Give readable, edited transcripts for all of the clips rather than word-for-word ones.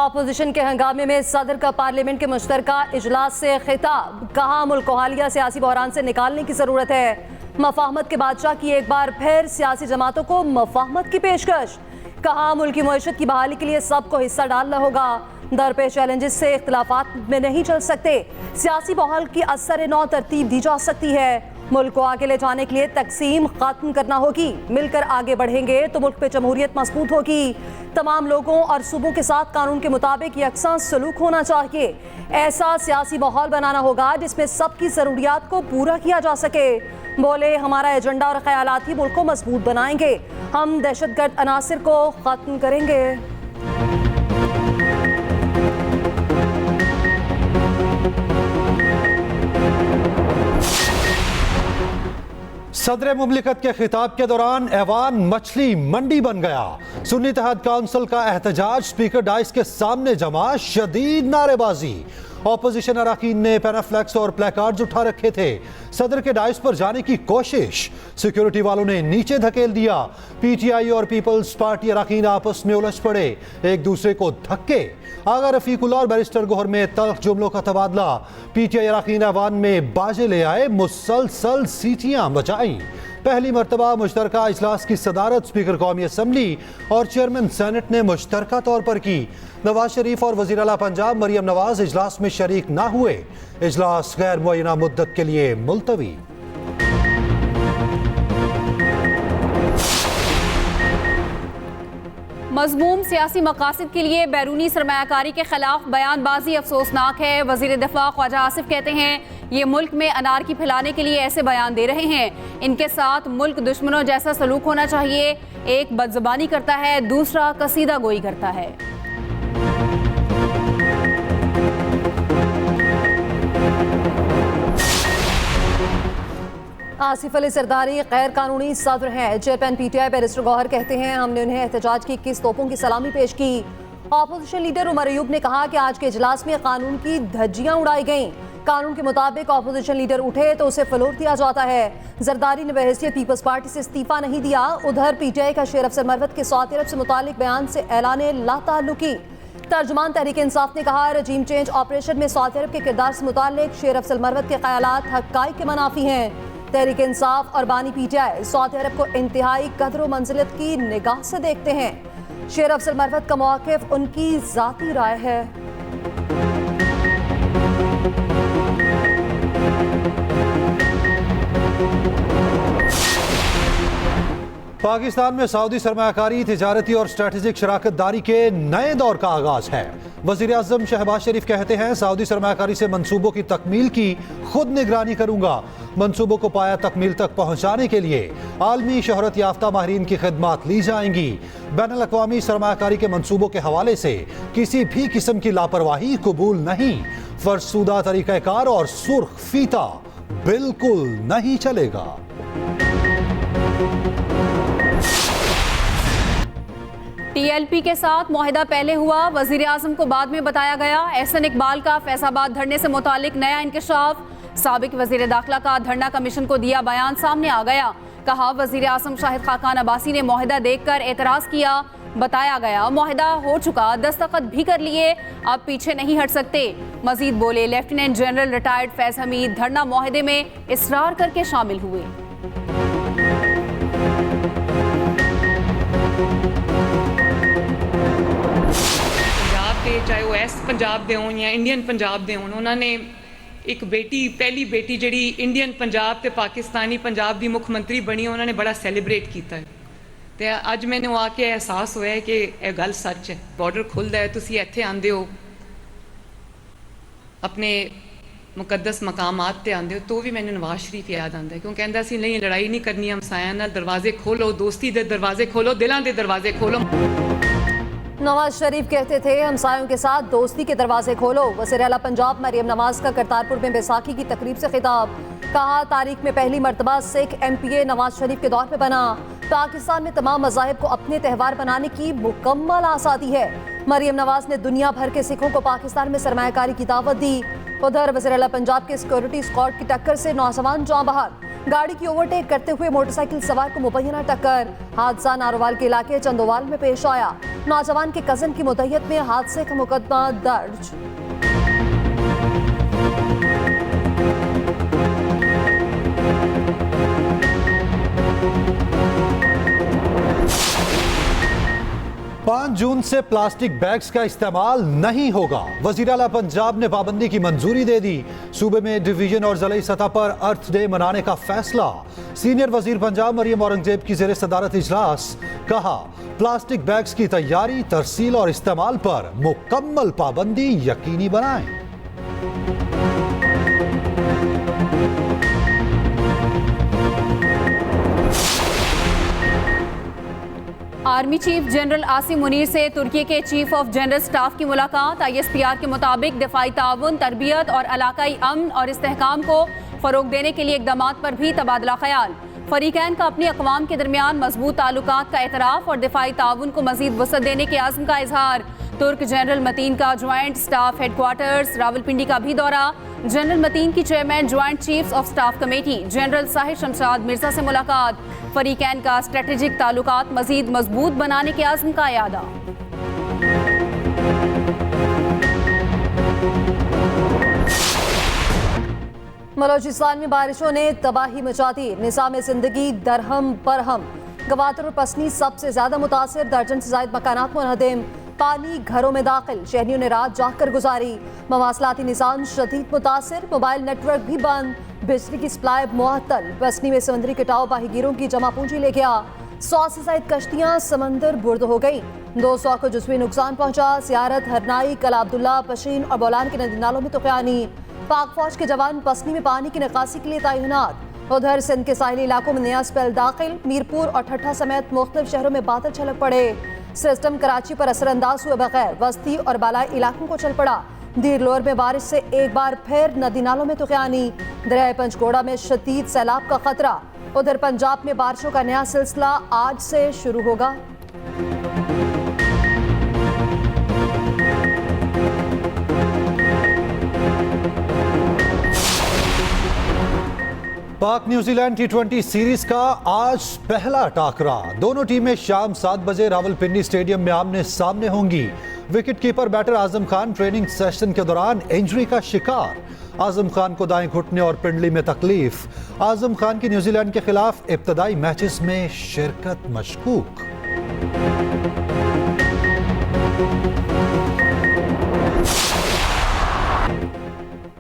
Opposition के हंगामे में सदर का पार्लियामेंट के मुश्तरका इजलास से खिताब। कहा मुल्क को हालिया सियासी बहरान से निकालने की जरूरत है। मफाहमत के बादशाह की एक बार फिर सियासी जमातों को मफाहमत की पेशकश। कहा मुल्क की मईशत की बहाली के लिए सबको हिस्सा डालना होगा। दरपेश चैलेंजेस से इख्तिलाफात में नहीं चल सकते। सियासी माहौल की असर नौ तरतीब दी जा सकती है। मुल्क को आगे ले जाने के लिए तकसीम खत्म करना होगी। मिलकर आगे बढ़ेंगे तो मुल्क पे जमहूरियत मजबूत होगी। तमाम लोगों और सूबों के साथ कानून के मुताबिक यकसा सलूक होना चाहिए। ऐसा सियासी माहौल बनाना होगा जिसमें सबकी ज़रूरियात को पूरा किया जा सके। बोले हमारा एजेंडा और ख्यालात ही मुल्क को मजबूत बनाएंगे। हम दहशतगर्द अनासिर को खत्म करेंगे। सदर मुमलिकत के खिताब के दौरान ऐवान मछली मंडी बन गया। सुन्नी इत्तेहाद काउंसिल का एहतजाज स्पीकर डाइस के सामने जमा, शदीद नारेबाजी। ऑपोजिशन अरकान ने पैनाफ्लेक्स और प्लेकार्ड्स उठा रखे थे। सदर के डाइस पर जाने की कोशिश सिक्योरिटी वालों ने नीचे धकेल दिया। पीटीआई और पीपल्स पार्टी अरकान आपस में उलझ पड़े, एक दूसरे को धक्के। आगा रफीकुल्लाह और बैरिस्टर गोहर में तल्ख जुमलों का तबादला। पीटीआई अरकान ऐवान में बाजे ले आए, मुसलसल सीटियां बजाई। पहली मरतबा मुश्तरका इजलास की सदारत स्पीकर कौमी असम्बली और चेयरमैन सेनेट ने मुश्तरका तौर पर की। नवाज शरीफ और वज़ीर आला पंजाब मरियम नवाज इजलास में शरीक ना हुए। इजलास गैर मुअय्यना मुद्दत के लिए मुलतवी। मज़मूम सियासी मकासद के लिए बैरूनी सरमायाकारी के खिलाफ बयानबाजी अफसोसनाक है। वज़ीर दिफा ख्वाजा आसिफ कहते हैं ये मुल्क में अनारकी फैलाने के लिए ऐसे बयान दे रहे हैं। इनके साथ मुल्क दुश्मनों जैसा सलूक होना चाहिए। एक बदज़बानी करता है, दूसरा कसीदा गोई करता है। आसिफ अली सरदारी गैर कानूनी सदर हैं। चेयरमैन पीटीआई बैरिस्टर गौहर कहते हैं हमने उन्हें एहतजाज की 21 तोपों की सलामी पेश की। ऑपोजिशन लीडर उमर अयूब ने कहा कि आज के इजलास में कानून की धज्जियां उड़ाई गईं। कानून के मुताबिक ऑपोजिशन लीडर उठे तो उसे फ्लोर दिया जाता है। जरदारी ने बहैसियत पीपल्स पार्टी से इस्तीफा नहीं दिया। उधर पीटीआई का शेर अफसर मरवत के सऊदी अरब से मुतालिक बयान से ऐलान लाताल्लुकी। तर्जुमान तहरीक इंसाफ ने कहा रजीम चेंज ऑपरेशन में सऊदी अरब के किरदार से मुतालिक शेर अफसर मरवत के ख्यालात हक़ाइक़ के मनाफी हैं। तहरीक इंसाफ और बानी पीटीआई सऊदी अरब को इंतहाई कदर व मंजिलत की निगाह से देखते हैं। शेर अफसर मरवत का मौक़िफ़ उनकी ज़ाती राय है। पाकिस्तान में सऊदी सरमायाकारी, तिजारती और स्ट्रेटेजिक शराकत दारी के नए दौर का आगाज है। वज़ीर आज़म शहबाज शरीफ कहते हैं सऊदी सरमायाकारी से मंसूबों की तकमील की खुद निगरानी करूंगा। मंसूबों को पाया तकमील तक पहुंचाने के लिए आलमी शोहरत याफ्ता माहिरीन की खिदमात ली जाएंगी। बैनुल अक़वामी सरमायाकारी के मंसूबों के हवाले से किसी भी किस्म की लापरवाही कबूल नहीं। फरसुदा तरीक़ाकार और सुर्ख फीता बिल्कुल नहीं चलेगा। टीएलपी के साथ मुआहिदा पहले हुआ, वजीर आजम को बाद में बताया गया। एहसन इकबाल का फैसलाबाद धरने से मुतालिक नया इंकशाफ। साबिक वजीर दाखिला का धरना कमीशन को दिया बयान सामने आ गया। कहा वजीर आजम शाहिद खाकान अब्बासी ने मुआहिदा देखकर एतराज किया। बताया गया मुआहिदा हो चुका, दस्तखत भी कर लिए, अब पीछे नहीं हट सकते। मजीद बोले lieutenant general retired Faiz Hamid धरना मुआहिदे में इसरार करके शामिल हुए। चाहे वो एस पंजाब दे होन या इंडियन पंजाब दे होन, उन्होंने एक बेटी, पहली बेटी जिहड़ी इंडियन पंजाब ते पाकिस्तानी पंजाब दी मुख्यमंत्री बनी, उन्होंने बड़ा सैलीब्रेट किया। तो अज मैंने आके एहसास होया है कि यह गल सच है। बॉर्डर खुलदा है, तुसी इत्थे आंदे हो, अपने मुकद्दस मकामात ते आंदे हो, तो भी मैंने नवाज शरीफ याद आंदा है, क्यों कहंदा सी नहीं लड़ाई नहीं करनी, हमसायां नाल दरवाजे खोलो, दोस्ती दे दरवाजे खोलो, दिलां दे दरवाजे खोलो। नवाज शरीफ कहते थे हमसायों के साथ दोस्ती के दरवाजे खोलो। वज़ीर आला पंजाब मरियम नवाज का करतारपुर में बैसाखी की तकरीब से खिताब। कहा तारीख में पहली मरतबा सिख MPA नवाज शरीफ के दौर पे बना। पाकिस्तान में तमाम मज़ाहिब को अपने त्यौहार बनाने की मुकम्मल आज़ादी है। मरियम नवाज ने दुनिया भर के सिखों को पाकिस्तान में सरमायाकारी की दावत दी। उधर वज़ीर आला पंजाब के सिक्योरिटी स्क्वाड की टक्कर से नौजवान जाँ बहक। गाड़ी की ओवरटेक करते हुए मोटरसाइकिल सवार को मुबैना टक्कर। हादसा नारोवाल के इलाके चंदोवाल में पेश आया। नौजवान के कजन की मुद्दत में हादसे का मुकदमा दर्ज। पाँच जून से प्लास्टिक बैग्स का इस्तेमाल नहीं होगा। वज़ीर आला पंजाब ने पाबंदी की मंजूरी दे दी। सूबे में डिवीजन और ज़िले सतह पर अर्थ डे मनाने का फैसला। सीनियर वजीर पंजाब मरियम औरंगजेब की ज़ेरे सदारत इजलास। कहा, प्लास्टिक बैग्स की तैयारी, तरसील और इस्तेमाल पर मुकम्मल पाबंदी यकीनी बनाएं। Army chief general Asim Munir से तुर्की के चीफ ऑफ जनरल स्टाफ की मुलाकात। ISPR के मुताबिक दिफाई ताउन, तरबियत और इलाकाई अमन और इस्तेहकाम को फ़रोग देने के लिए इक़दामात पर भी तबादला ख्याल। फ़रीक़ैन का अपनी अक़वाम के दरमियान मजबूत ताल्लुकात का एतराफ़ और दिफाई ताउन को मज़ीद वसअत देने के आज़म का इजहार। तुर्क जनरल मतीन का ज्वाइंट स्टाफ हेडक्वार्टर्स रावलपिंडी का भी दौरा। जनरल मतीन की chairman joint chiefs of staff committee general Sahir Shamshad Mirza से मुलाकात। फ़रीक़ैन का स्ट्रेटेजिक ताल्लुकात मज़ीद मजबूत बनाने के आज़म का यादा। बलोचिस्तान में बारिशों ने तबाही मचा दी। निज़ाम ज़िंदगी दरहम बरहम। गवादर और पसनी सबसे ज्यादा मुतासिर। दर्जन से ज्यादा मकानात मुनहदम। पानी घरों में दाखिल। शहरियों ने रात जाग कर गुजारी। मवासलाती निज़ाम शदीद मुतासिर। मोबाइल नेटवर्क भी बंद। बिजली की सप्लाई मुअत्तल। पसनी में समंदरी कटाव बाहीगिरों की जमा पूंजी ले गया। 100 से ज्यादा कश्तियां समंदर बुर्द हो गई। 200 को जुज़वी नुकसान पहुंचा। सियारत, हरनाई, कला अब्दुल्ला, पशीन और बोलान के नदी नालों में तूफ़ानी। पाक फौज के जवान पसनी में पानी की निकासी के लिए तैनात। उधर सिंध के साहिली इलाकों में नया स्पेल दाखिल। मीरपुर और ठट्ठा समेत मुख्तलिफ शहरों में बादल छलक पड़े। सिस्टम कराची पर असरअंदाज हुए बगैर वस्ती और बालाई इलाकों को चल पड़ा। दीर लोर में बारिश से एक बार फिर नदी नालों में तूफ़ानी। दरिया पंचगोड़ा में शदीद सैलाब का खतरा। उधर पंजाब में बारिशों का नया सिलसिला आज से शुरू होगा। पाक न्यूजीलैंड T20 सीरीज का आज पहला टाकरा। दोनों टीमें शाम 7 बजे रावलपिंडी स्टेडियम में आमने सामने होंगी। Wicket keeper batter Azam Khan training session के दौरान इंजरी का शिकार। आजम खान को दाएं घुटने और पिंडली में तकलीफ। आजम खान की न्यूजीलैंड के खिलाफ इब्तदाई मैचेस में शिरकत मशकूक।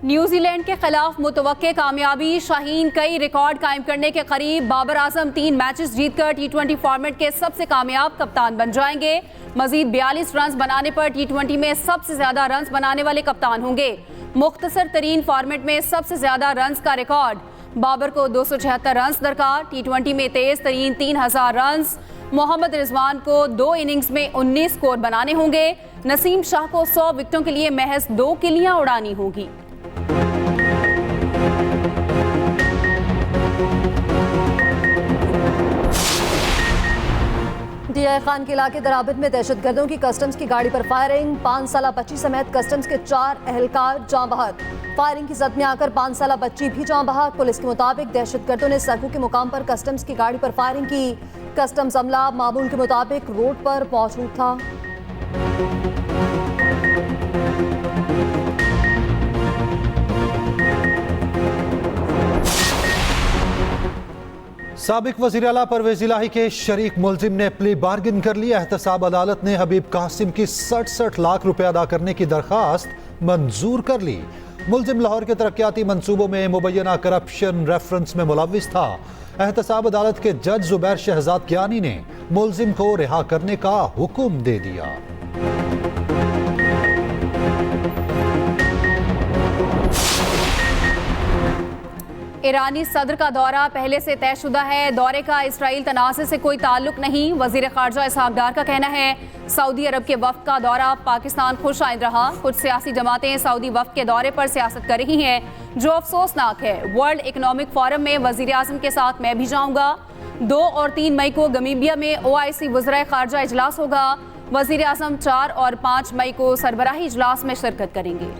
न्यूजीलैंड के खिलाफ मुतवक्के कामयाबी। शाहीन कई रिकॉर्ड कायम करने के करीब। बाबर आजम 3 मैचेस जीतकर T20 फॉर्मेट के सबसे कामयाब कप्तान बन जाएंगे। मजीद 42 रन बनाने पर T20 में सबसे ज्यादा रन बनाने वाले कप्तान होंगे। मुख्तसर तरीन फॉर्मेट में सबसे ज्यादा रन का रिकॉर्ड। बाबर को 276 रन दरकार। T20 में तेज तरीन 3000 रन। मोहम्मद रिजवान को 2 इनिंग्स में 19 स्कोर बनाने होंगे। नसीम शाह को 100 विकेटों के लिए महज 2 किलियां उड़ानी होगी। DI खान के इलाके दराबित में दहशतगर्दों की कस्टम्स की गाड़ी पर फायरिंग। 5 साला बच्ची समेत कस्टम्स के 4 एहलकार जाँ बहक। फायरिंग की जद में आकर 5 साला बच्ची भी जाँ बहक। पुलिस के मुताबिक दहशतगर्दों ने सकू के मुकाम पर कस्टम्स की गाड़ी पर फायरिंग की। कस्टम्स अमला मामूल के मुताबिक रोड पर मौजूद था। साबिक वज़ीर आला परवेज़ इलाही के शरीक मुलजिम ने प्ली बार्गिन कर ली। एहतसाब अदालत ने हबीब कासिम की 67 लाख रुपए अदा करने की दरखास्त मंजूर कर ली। मुलजिम लाहौर के तरक्याती मंसूबों में मुबैना करप्शन रेफरेंस में मुलव्विस था। एहतसाब अदालत के जज जुबैर शहजाद कियानी ने मुलजिम को रिहा करने का हुक्म दे दिया। ईरानी सदर का दौरा पहले से तयशुदा है। दौरे का इसराइल तनाज़े से कोई ताल्लुक नहीं। वज़ीर ख़ारजा इसहाक डार का कहना है सऊदी अरब के वफ़द का दौरा पाकिस्तान खुश आइंद रहा। कुछ सियासी जमातें सऊदी वफ़द के दौरे पर सियासत कर रही हैं, जो अफसोसनाक है। वर्ल्ड इकनॉमिक फोरम में वज़ीर आज़म के साथ मैं भी जाऊँगा। 2 और 3 मई को गमीबिया में OIC वज़राए ख़ारजा इजलास होगा। वज़ीर आज़म 4 और 5 मई को सरबराही इजलास में शिरकत करेंगे।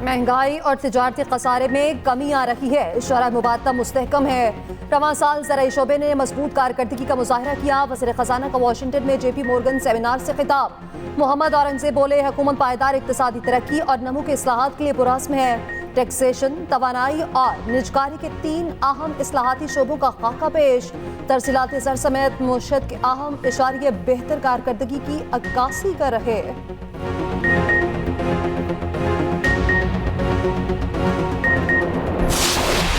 महंगाई और तिजारती खसारे में कमी आ रही है। शरह मुबादला मुस्तहकम है। रवां साल ज़राई शोबे ने मजबूत कारकर्दगी का मुजाहरा किया। वज़ीर खजाना का वाशिंगटन में JP मोर्गन सेमिनार से खिताब। मोहम्मद औरंगजेब बोले, हुकूमत पायदार इक्तिसादी तरक्की और नमू के इस्लाहात के लिए पुरअज़्म है। टैक्सेशन, तवानाई और निजकारी के 3 अहम इस्लाहाती शोबों का खाका पेश। तरसीलात ज़र समेत मुशत के अहम इशारे बेहतर कारकर्दगी की अक्कासी कर रहे।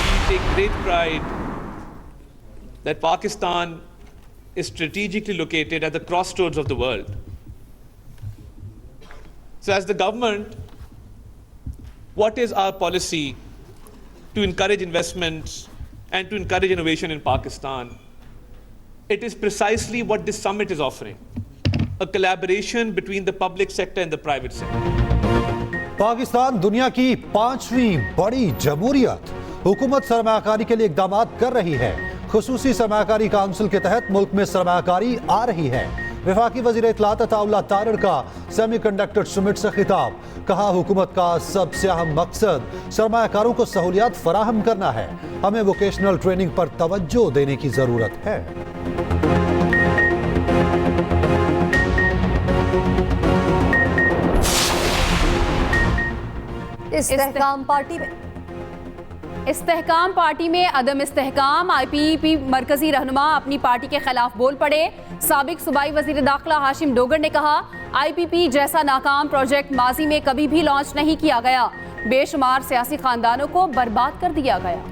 We take great pride that Pakistan is strategically located at the crossroads of the world. So as the government, what is our policy to encourage investments and to encourage innovation in Pakistan? It is precisely what this summit is offering, a collaboration between the public sector and the private sector. Pakistan दुनिया की 5वीं बड़ी जमहूरियत। हुकूमत सरमायाकारी के लिए इक़दामात कर रही है। खुसूसी सरमायाकारी काउंसिल के तहत मुल्क में सरमायाकारी आ रही है। वफाकी वज़ीर इत्तलात अताउल्लाह तारड़ का सेमीकंडक्टर समिट से खिताब। कहा, हुकूमत का सबसे अहम मकसद सरमायाकारों को सहूलियात फराहम करना है। हमें वोकेशनल ट्रेनिंग पर तवज्जो देने की जरूरत है। इस्तेहकाम पार्टी में अदम इस्तेहकाम। IPP मरकजी रहनुमा अपनी पार्टी के खिलाफ बोल पड़े। साबिक सूबाई वजीर दाखिला हाशिम डोगर ने कहा, IPP जैसा नाकाम प्रोजेक्ट माजी में कभी भी लॉन्च नहीं किया गया। बेशुमार सियासी खानदानों को बर्बाद कर दिया गया।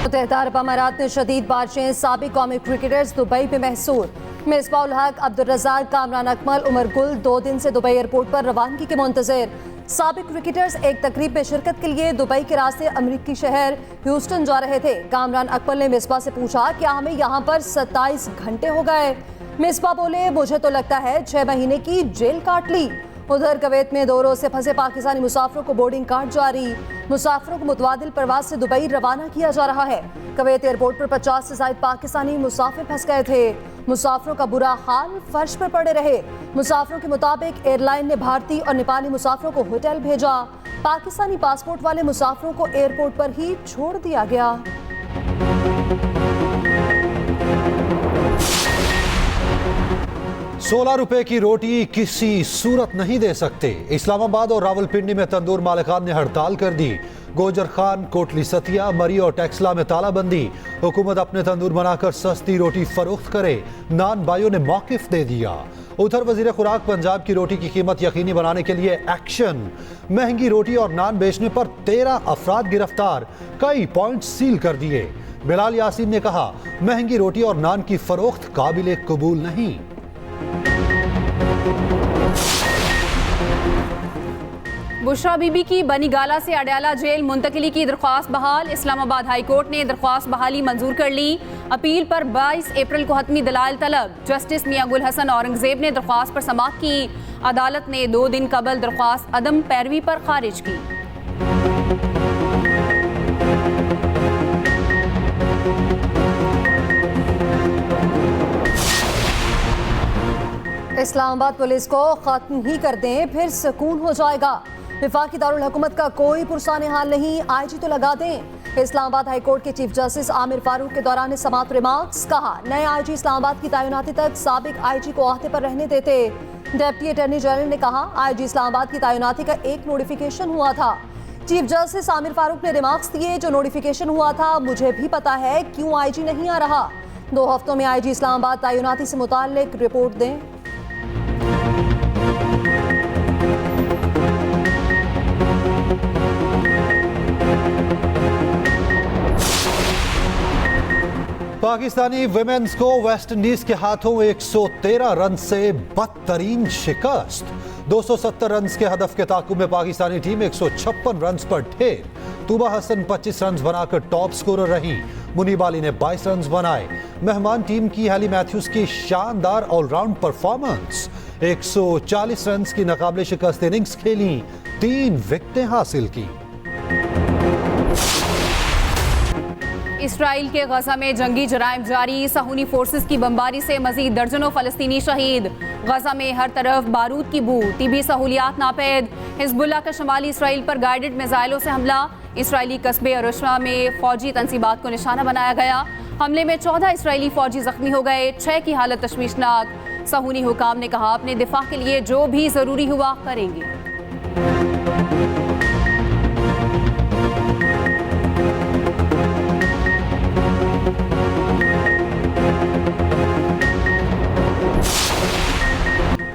मुत्तहिदा अरब अमारात में शदीद बारिशें। साबिक कौमी क्रिकेटर्स दुबई में महसूर। मिसबाह उल हक, अब्दुल रज़ाक, कामरान अकमल, उमर गुल 2 दिन से दुबई एयरपोर्ट पर रवानगी के मुंतज़िर। साबिक क्रिकेटर्स एक तकरीब में शिरकत के लिए दुबई के रास्ते अमरीकी शहर ह्यूस्टन जा रहे थे। कामरान अकमल ने मिसबाह से पूछा, क्या हमें यहाँ पर 27 घंटे हो गए? मिसबाह बोले, मुझे तो लगता है 6 महीने की जेल काट ली। उधर कवैत में 2 रोज से फंसे पाकिस्तानी मुसाफिरों को बोर्डिंग कार्ड जारी। मुसाफिरों को मुतबादिल प्रवास से दुबई रवाना किया जा रहा है। कवैत एयरपोर्ट पर 50 से ज्यादा पाकिस्तानी मुसाफिर फंस गए थे। मुसाफिरों का बुरा हाल, फर्श पर पड़े रहे। मुसाफिरों के मुताबिक एयरलाइन ने भारतीय और नेपाली मुसाफिरों को होटल भेजा। पाकिस्तानी पासपोर्ट वाले मुसाफिरों को एयरपोर्ट पर ही छोड़ दिया गया। 16 रुपए की रोटी किसी सूरत नहीं दे सकते। इस्लामाबाद और रावलपिंडी में तंदूर मालिकान ने हड़ताल कर दी। गोजर खान, कोटली सतिया, मरी और टेक्सला में तालाबंदी। हुकूमत अपने तंदूर बनाकर सस्ती रोटी फरोख्त करे, नान बाइयों ने मौकिफ दे दिया। उधर वजीर खुराक पंजाब की रोटी की कीमत यकीनी बनाने के लिए एक्शन। महंगी रोटी और नान बेचने पर 13 अफराद गिरफ्तार, कई पॉइंट सील कर दिए। बिलाल यासीन ने कहा, महंगी रोटी और नान की फरोख्त काबिल कबूल नहीं। बुशरा बीबी की बनीगाला से अडयाला जेल मुंतकिली की दरख्वास्त बहाल। इस्लामाबाद हाई कोर्ट ने दरख्वास्त बहाली मंजूर कर ली। अपील पर 22 अप्रैल को हतमी दलाइल तलब। जस्टिस मियां गुल हसन औरंगजेब ने दरख्वास्त पर समाअत की। अदालत ने 2 दिन कबल दरख्वास्त अदम पैरवी पर खारिज की। इस्लामाबाद पुलिस को खत्म ही कर दें, फिर सुकून हो जाएगा। वफाकी दारुल हुकूमत का कोई पुरसाने हाल नहीं, IG तो लगा दें। इस्लामाबाद हाई कोर्ट के चीफ जस्टिस आमिर फारूक के दौरान समाअत रिमार्क्स। कहा, नए IG इस्लामाबाद की तैनाती तक साबिक IG को अहदे पर रहने देते। डिप्टी अटॉर्नी जनरल ने कहा, IG इस्लामाबाद की तैनाती का एक नोटिफिकेशन हुआ था। चीफ जस्टिस आमिर फारूक ने रिमार्क्स दिए, जो नोटिफिकेशन हुआ था मुझे भी पता है क्यों IG नहीं आ रहा। 2 हफ्तों में IG इस्लामाबाद तैनाती से मुताल्लिक रिपोर्ट दें। पाकिस्तानी विमेंस को वेस्टइंडीज के हाथों 113 रन से बदतरीन शिकस्त। 270 रन के हदफ के ताकुब में पाकिस्तानी टीम 156 रन पर ढेर। तूबा हसन 25 रन बनाकर टॉप स्कोरर रही। मुनीब अली ने 22 रन बनाए। मेहमान टीम की हैली मैथ्यूज की शानदार ऑलराउंड परफॉर्मेंस। 140 रन की नाकाबिले शिकस्त इनिंग्स खेली, 3 विकेटें हासिल की। इसराइल के गजा में जंगी जराइम जारी। सहूनी फोर्सेस की बमबारी से मजीद दर्जनों फलस्तीनी शहीद। गजा में हर तरफ बारूद की बू, तिबी सहूलियात नापैद। हिजबुल्लाह का शुमाली इसराइल पर गाइडेड मिसाइलों से हमला। इसराइली कस्बे अरुशवा में फौजी तंसीबात को निशाना बनाया गया। हमले में 14 इसराइली फौजी जख्मी हो गए, 6 की हालत तशवीशनाक। सहूनी हुकाम ने कहा अपने दिफा के लिए जो भी जरूरी हुआ करेंगे।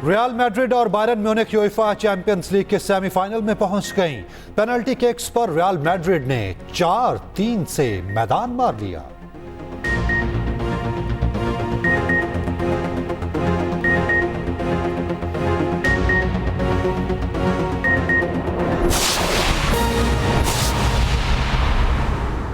रियल मैड्रिड और Byron Munich UEFA champions league के सेमीफाइनल में पहुंच गईं। पेनल्टी किक्स पर रियल मैड्रिड ने 4-3 से मैदान मार लिया।